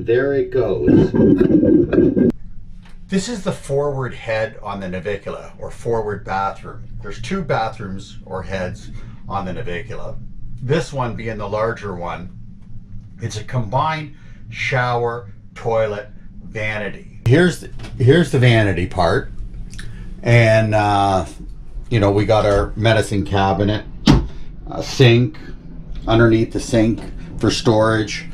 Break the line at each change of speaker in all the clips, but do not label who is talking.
there it goes. This is the forward head on the Navicula, or forward bathroom. There's two bathrooms or heads on the Navicula. This one being the larger one, it's a combined shower, toilet, vanity. Here's the vanity part. And you know, we got our medicine cabinet, a sink, underneath the sink for storage,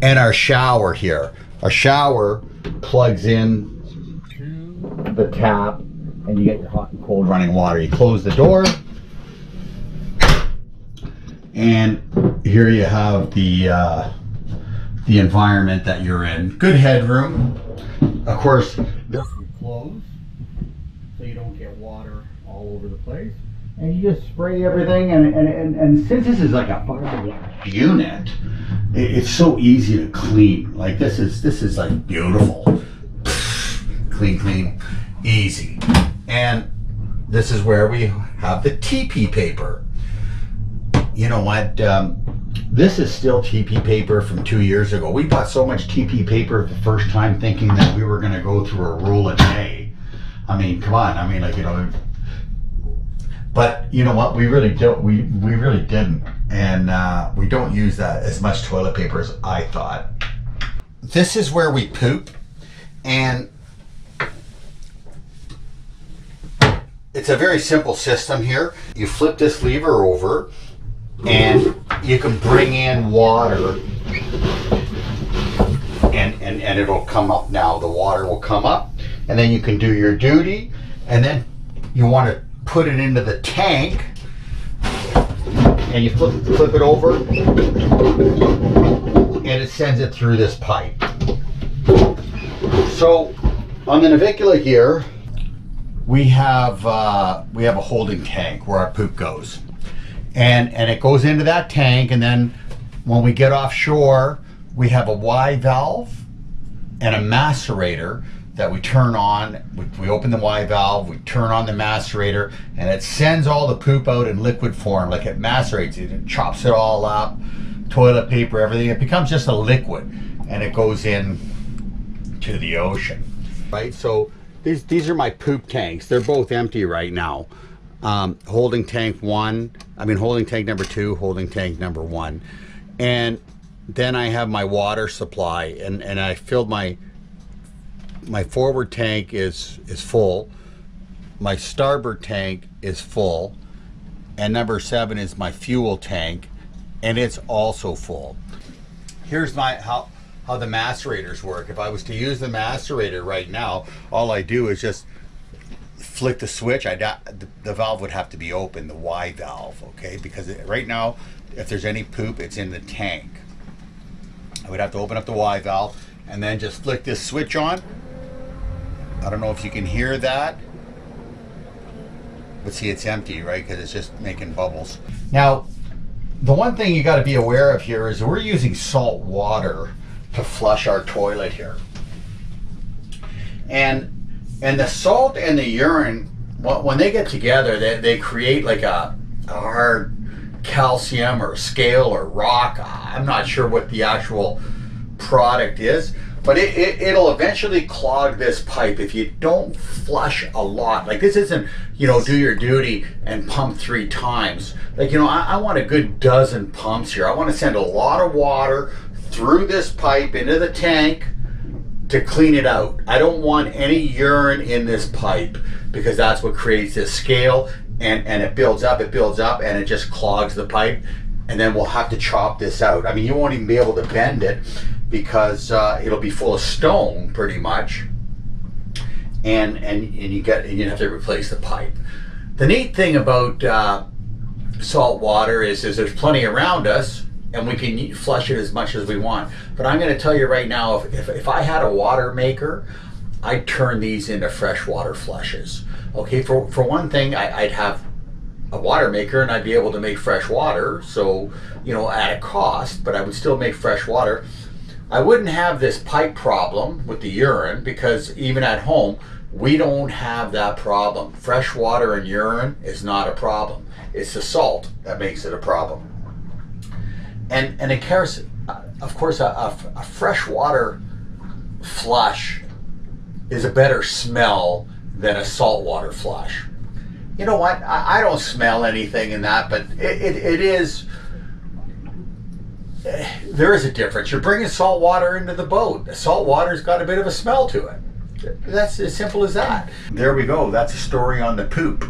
and our shower here. Our shower plugs in to the tap, and you get your hot and cold running water. You close the door, and here you have the environment that you're in. Good headroom. Of course, this will close so you don't get water all over the place. And you just spray everything, and since this is like a fiberglass unit, it's so easy to clean. Like this is like beautiful. Clean, easy. And this is where we have the TP paper. You know what? This is still TP paper from 2 years ago. We bought so much TP paper the first time thinking that we were going to go through a roll a day. I mean, come on. I mean, like, you know, but you know what? We really don't. We really didn't. And we don't use that as much toilet paper as I thought. This is where we poop. And it's a very simple system here. You flip this lever over, and you can bring in water, and it'll come up now. The water will come up, and then you can do your duty, and then you want to put it into the tank, and you flip it over, and it sends it through this pipe. So on the Navicula here, we have a holding tank where our poop goes. And it goes into that tank, and then when we get offshore, we have a Y valve and a macerator that we turn on. We open the Y valve, we turn on the macerator, and it sends all the poop out in liquid form. Like it macerates it, it chops it all up, toilet paper, everything. It becomes just a liquid, and it goes in to the ocean. Right, so these are my poop tanks. They're both empty right now. Holding tank holding tank number 2, holding tank number 1. And then I have my water supply, and I filled my forward tank is full. My starboard tank is full. And number 7 is my fuel tank, and it's also full. Here's how the macerators work. If I was to use the macerator right now, all I do is just flick the switch. The valve would have to be open, the Y valve, okay? Because right now, if there's any poop, it's in the tank. I would have to open up the Y valve and then just flick this switch on. I don't know if you can hear that, but see, it's empty, right? Because it's just making bubbles. Now, the one thing you got to be aware of here is we're using salt water to flush our toilet here. And the salt and the urine, when they get together, they create like a hard calcium or scale or rock. I'm not sure what the actual product is, but it'll eventually clog this pipe if you don't flush a lot. Like this isn't, you know, do your duty and pump 3 times. Like, you know, I want a good dozen pumps here. I want to send a lot of water through this pipe into the tank to clean it out. I don't want any urine in this pipe, because that's what creates this scale, and it builds up, and it just clogs the pipe, and then we'll have to chop this out. I mean, you won't even be able to bend it because it'll be full of stone pretty much, and you have to replace the pipe. The neat thing about salt water is there's plenty around us, and we can flush it as much as we want. But I'm going to tell you right now, if I had a water maker, I'd turn these into freshwater flushes. Okay, for one thing, I'd have a water maker and I'd be able to make fresh water, so, you know, at a cost, but I would still make fresh water. I wouldn't have this pipe problem with the urine, because even at home, we don't have that problem. Fresh water and urine is not a problem. It's the salt that makes it a problem. And of course, a freshwater flush is a better smell than a saltwater flush. You know what? I don't smell anything in that, but it is. There is a difference. You're bringing salt water into the boat. The salt water's got a bit of a smell to it. That's as simple as that. There we go. That's a story on the poop.